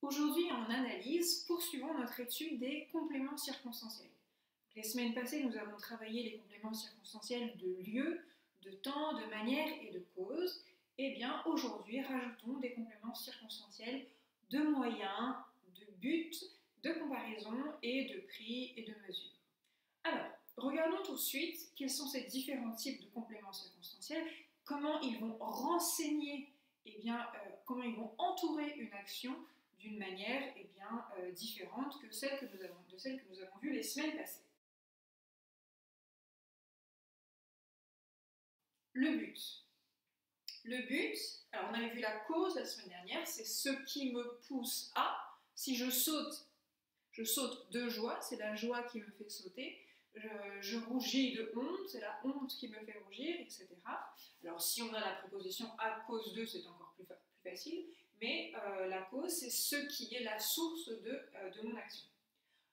Aujourd'hui, en analyse, poursuivons notre étude des compléments circonstanciels. Les semaines passées, nous avons travaillé les compléments circonstanciels de lieu, de temps, de manière et de cause. Et bien, aujourd'hui, rajoutons des compléments circonstanciels de moyens, de but, de comparaison et de prix et de mesure. Alors, regardons tout de suite quels sont ces différents types de compléments circonstanciels, comment ils vont renseigner, comment ils vont entourer une action d'une manière différente de celle que nous avons vues les semaines passées. Le but. Le but, alors on avait vu la cause la semaine dernière, c'est ce qui me pousse à. Si je saute de joie, c'est la joie qui me fait sauter. Je rougis de honte, c'est la honte qui me fait rougir, etc. Alors si on a la préposition à cause de, c'est encore plus facile, mais la cause, c'est ce qui est la source de mon action.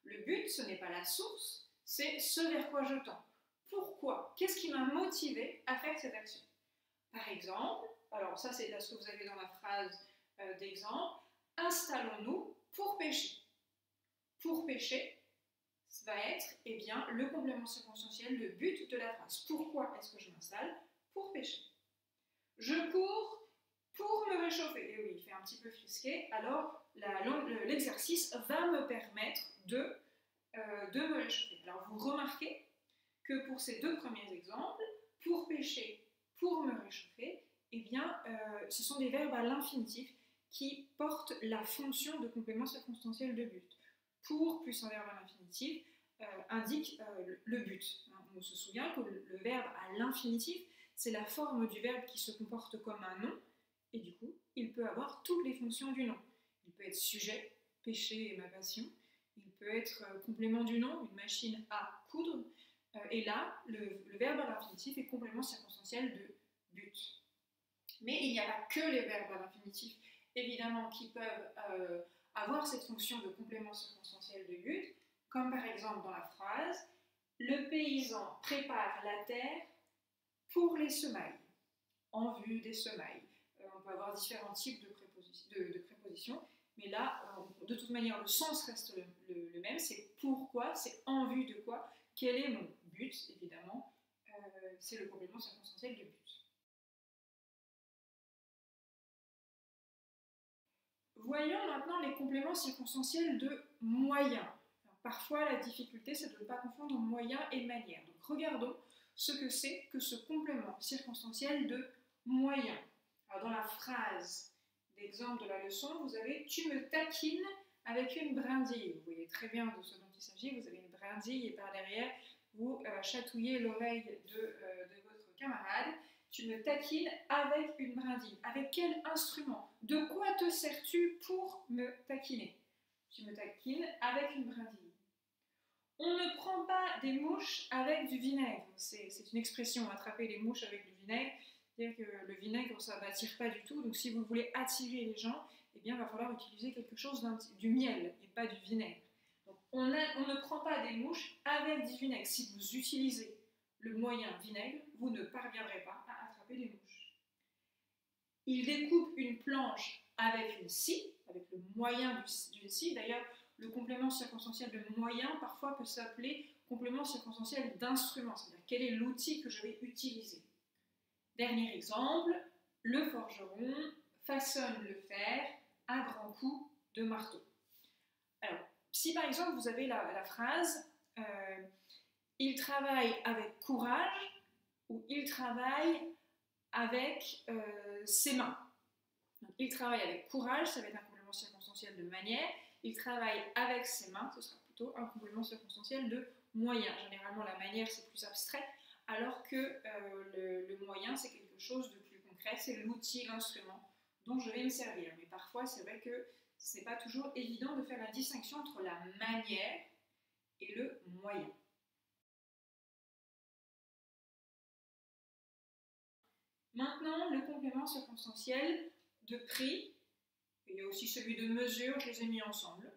Le but, ce n'est pas la source, c'est ce vers quoi je tends. Pourquoi? Qu'est-ce qui m'a motivé à faire cette action? Par exemple, alors ça c'est ce que vous avez dans la phrase d'exemple, installons-nous pour pêcher. Pour pêcher, va être le complément circonstanciel, le but de la phrase. Pourquoi est-ce que je m'installe? Pour pêcher. Je cours pour me réchauffer. Et oui, il fait un petit peu frisqué, alors l'exercice va me permettre de me réchauffer. Alors vous remarquez que pour ces deux premiers exemples, pour pêcher, pour me réchauffer, ce sont des verbes à l'infinitif qui portent la fonction de complément circonstanciel de but. Pour plus un verbe à l'infinitif indique le but. On se souvient que le verbe à l'infinitif, c'est la forme du verbe qui se comporte comme un nom, et du coup, il peut avoir toutes les fonctions du nom. Il peut être sujet, pêcher est ma passion. Il peut être complément du nom, une machine à coudre. Et là, le verbe à l'infinitif est complément circonstanciel de but. Mais il n'y a pas que les verbes à l'infinitif, évidemment, qui peuvent avoir cette fonction de complément circonstanciel de but, comme par exemple dans la phrase « Le paysan prépare la terre pour les semailles », en vue des semailles. On peut avoir différents types de prépositions, mais là, de toute manière, le sens reste le même, c'est pourquoi, c'est en vue de quoi, quel est mon but, évidemment, c'est le complément circonstanciel de but. Voyons maintenant les compléments circonstanciels de moyen. Alors, parfois, la difficulté, c'est de ne pas confondre moyen et manière. Donc, regardons ce que c'est que ce complément circonstanciel de moyen. Alors, dans la phrase d'exemple de la leçon, vous avez « Tu me taquines avec une brindille ». Vous voyez très bien de ce dont il s'agit. Vous avez une brindille et par derrière, vous chatouillez l'oreille de votre camarade. Tu me taquines avec une brindille. Avec quel instrument? De quoi te sers-tu pour me taquiner? Tu me taquines avec une brindille. On ne prend pas des mouches avec du vinaigre. C'est une expression, attraper les mouches avec du vinaigre. C'est-à-dire que le vinaigre, ça n'attire pas du tout. Donc si vous voulez attirer les gens, il va falloir utiliser quelque chose du miel et pas du vinaigre. Donc on ne prend pas des mouches avec du vinaigre. Si vous utilisez le moyen vinaigre, vous ne parviendrez pas à attraper les mouches. Il découpe une planche avec une scie, avec le moyen d'une scie. D'ailleurs, le complément circonstanciel de moyen parfois peut s'appeler complément circonstanciel d'instrument, c'est-à-dire quel est l'outil que je vais utiliser. Dernier exemple, le forgeron façonne le fer à grands coups de marteau. Alors, si par exemple vous avez la phrase il travaille avec courage ou il travaille avec ses mains. Donc, il travaille avec courage, ça va être un complément circonstanciel de manière. Il travaille avec ses mains, ce sera plutôt un complément circonstanciel de moyen. Généralement, la manière, c'est plus abstrait, alors que le moyen, c'est quelque chose de plus concret. C'est l'outil, l'instrument dont je vais me servir. Mais parfois, c'est vrai que ce n'est pas toujours évident de faire la distinction entre la manière et le moyen. Maintenant, le complément circonstanciel de prix, il y a aussi celui de mesure, je les ai mis ensemble.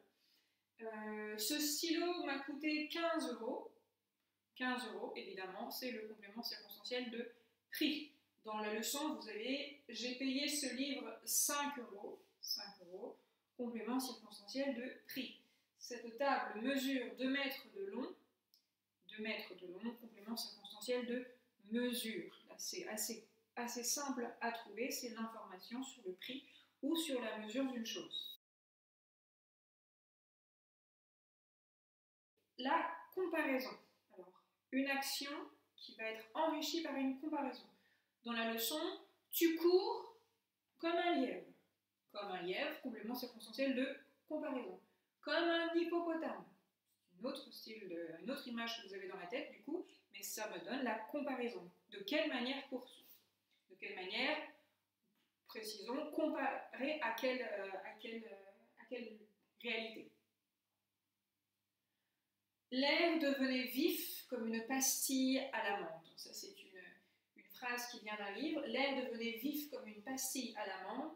Ce stylo m'a coûté 15 €. 15 €, évidemment, c'est le complément circonstanciel de prix. Dans la leçon, vous avez « J'ai payé ce livre 5 €. 5 €. complément circonstanciel de prix. Cette table mesure 2 mètres de long, 2 mètres de long, complément circonstanciel de mesure. Là, c'est assez simple à trouver, c'est l'information sur le prix ou sur la mesure d'une chose. La comparaison. Alors, une action qui va être enrichie par une comparaison. Dans la leçon, tu cours comme un lièvre. Comme un lièvre, complément circonstanciel de comparaison. Comme un hippopotame. Une autre image que vous avez dans la tête, du coup, mais ça me donne la comparaison. De quelle manière poursuivre? De quelle manière, précisons, comparer à quelle réalité? L'air devenait vif comme une pastille à l'amande. Ça, c'est une phrase qui vient d'un livre. L'air devenait vif comme une pastille à l'amande.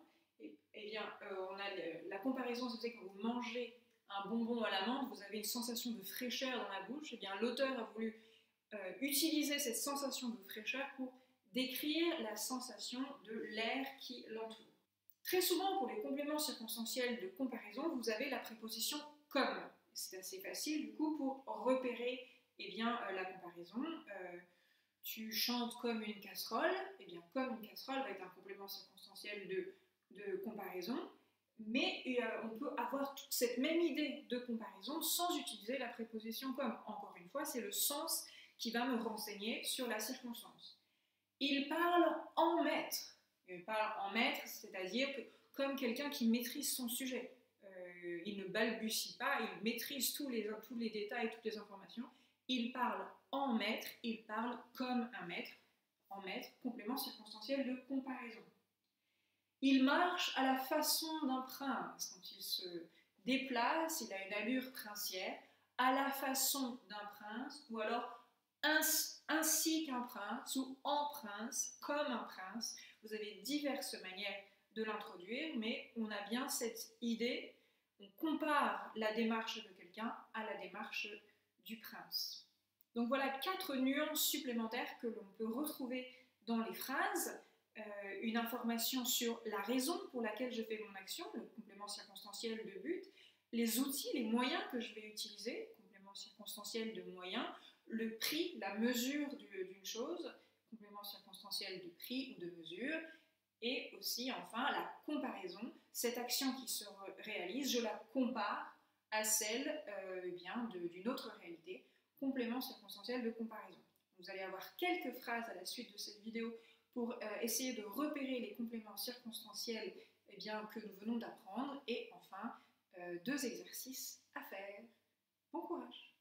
Eh bien, on a la comparaison, c'est que quand vous mangez un bonbon à l'amande, vous avez une sensation de fraîcheur dans la bouche. Eh bien, l'auteur a voulu utiliser cette sensation de fraîcheur pour décrire la sensation de l'air qui l'entoure. Très souvent, pour les compléments circonstanciels de comparaison, vous avez la préposition « comme ». C'est assez facile, du coup, pour repérer la comparaison. Tu chantes comme une casserole, eh bien, comme une casserole va être un complément circonstanciel de comparaison, mais on peut avoir cette même idée de comparaison sans utiliser la préposition comme. Encore une fois, c'est le sens qui va me renseigner sur la circonstance. Il parle en maître. Il parle en maître, c'est-à-dire comme quelqu'un qui maîtrise son sujet. Il ne balbutie pas, il maîtrise tous les détails, toutes les informations. Il parle en maître, il parle comme un maître. En maître, complément circonstanciel de comparaison. Il marche à la façon d'un prince. Quand il se déplace, il a une allure princière, à la façon d'un prince, ou alors ainsi qu'un prince, ou en prince, comme un prince. Vous avez diverses manières de l'introduire, mais on a bien cette idée, on compare la démarche de quelqu'un à la démarche du prince. Donc voilà 4 nuances supplémentaires que l'on peut retrouver dans les phrases. Une information sur la raison pour laquelle je fais mon action, le complément circonstanciel de but, les outils, les moyens que je vais utiliser, complément circonstanciel de moyens, le prix, la mesure d'une chose, complément circonstanciel de prix ou de mesure, et aussi enfin la comparaison, cette action qui se réalise, je la compare à celle d'une autre réalité, complément circonstanciel de comparaison. Vous allez avoir quelques phrases à la suite de cette vidéo pour essayer de repérer les compléments circonstanciels que nous venons d'apprendre, et enfin 2 exercices à faire. Bon courage!